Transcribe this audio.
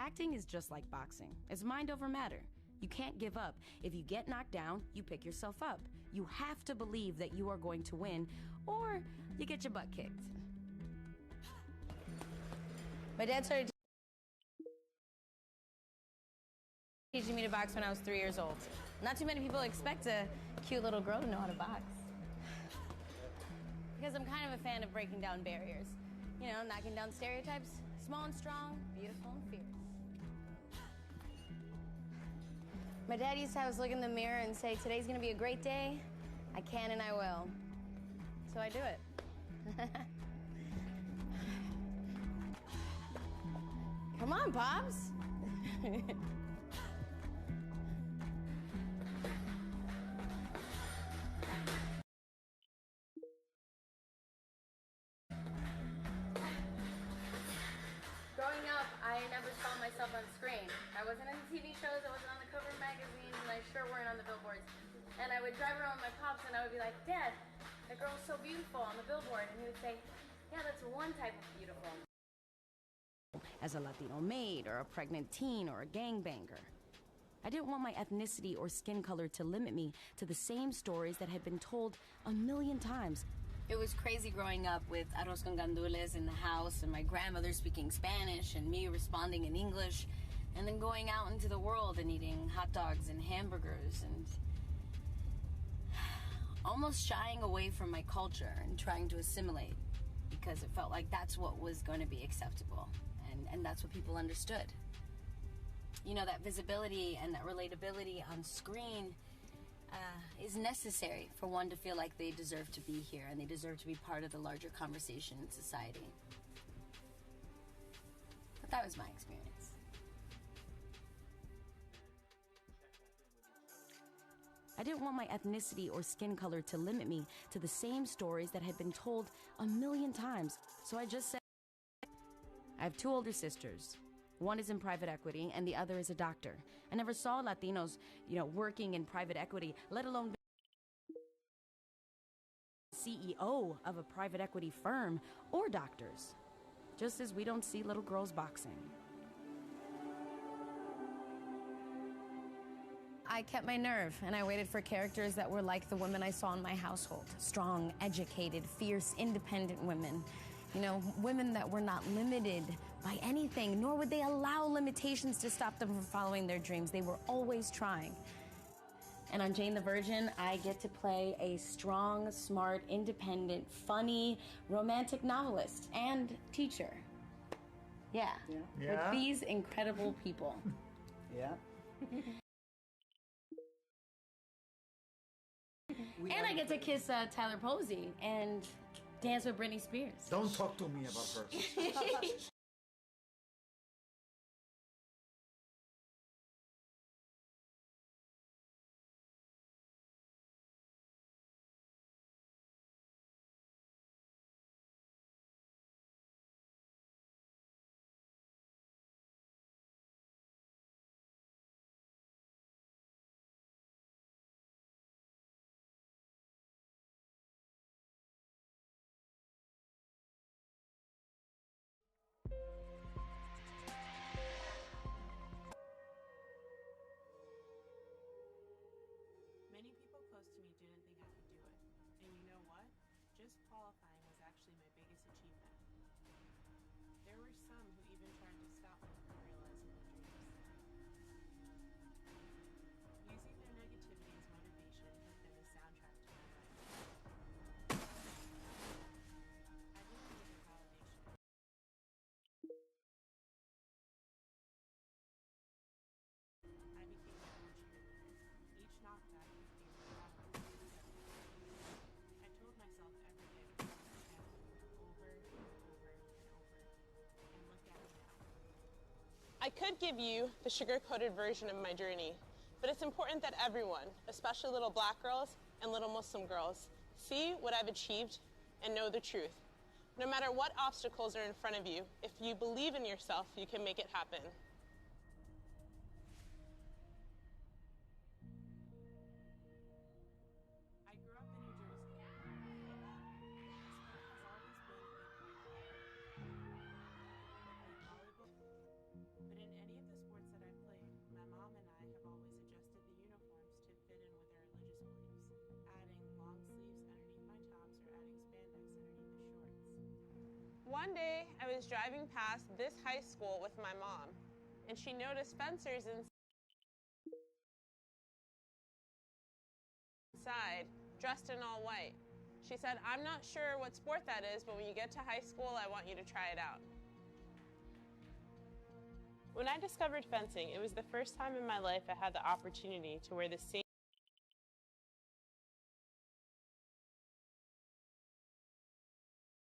Acting is just like boxing. It's mind over matter. You can't give up. If you get knocked down, you pick yourself up. You have to believe that you are going to win, or you get your butt kicked. My dad started teaching me to box when I was 3 years old. Not too many people expect a cute little girl to know how to box. Because I'm kind of a fan of breaking down barriers. You know, knocking down stereotypes, small and strong, beautiful and fierce. My dad used to have us look in the mirror and say, today's gonna be a great day. I can and I will. So I do it. Come on, Pops. Growing up, I never saw myself on screen. I wasn't in the TV shows, I wasn't on the cover of magazines, and I sure weren't on the billboards. And I would drive around with my pops and I would be like, Dad, that girl's so beautiful on the billboard. And he would say, yeah, that's one type of beautiful. As a Latino maid, or a pregnant teen, or a gangbanger. I didn't want my ethnicity or skin color to limit me to the same stories that had been told a million times. It was crazy growing up with arroz con gandules in the house and my grandmother speaking Spanish and me responding in English, and then going out into the world and eating hot dogs and hamburgers and almost shying away from my culture and trying to assimilate because it felt like that's what was going to be acceptable and that's what people understood. You know, that visibility and that relatability on screen is necessary for one to feel like they deserve to be here and they deserve to be part of the larger conversation in society. But that was my experience. I didn't want my ethnicity or skin color to limit me to the same stories that had been told a million times. So I just said, I have 2 older sisters. One is in private equity and the other is a doctor. I never saw Latinos, working in private equity, let alone CEO of a private equity firm or doctors. Just as we don't see little girls boxing. I kept my nerve, and I waited for characters that were like the women I saw in my household. Strong, educated, fierce, independent women. Women that were not limited by anything, nor would they allow limitations to stop them from following their dreams. They were always trying. And on Jane the Virgin, I get to play a strong, smart, independent, funny, romantic novelist and teacher. Yeah. With these incredible people. Yeah. And I get to kiss Tyler Posey and dance with Britney Spears. Don't talk to me about her. Many people close to me didn't think I could do it. And you know what? Just qualifying was actually my biggest achievement. There were some who even tried to stop me from realizing my dreams. Using their negativity as motivation has been the soundtrack to my life. I didn't need the validation. I became my own cheerleader. Each knockback became a progress. I told myself every day over and over and over. And look at me now. I could give you the sugar-coated version of my journey, but it's important that everyone, especially little Black girls and little Muslim girls, see what I've achieved and know the truth. No matter what obstacles are in front of you, if you believe in yourself, you can make it happen. I grew up in New Jersey. Sport has always been a part of my life. I played volleyball, but in any One day, I was driving past this high school with my mom, and she noticed fencers inside, dressed in all white. She said, "I'm not sure what sport that is, but when you get to high school, I want you to try it out." When I discovered fencing, it was the first time in my life I had the opportunity to wear the same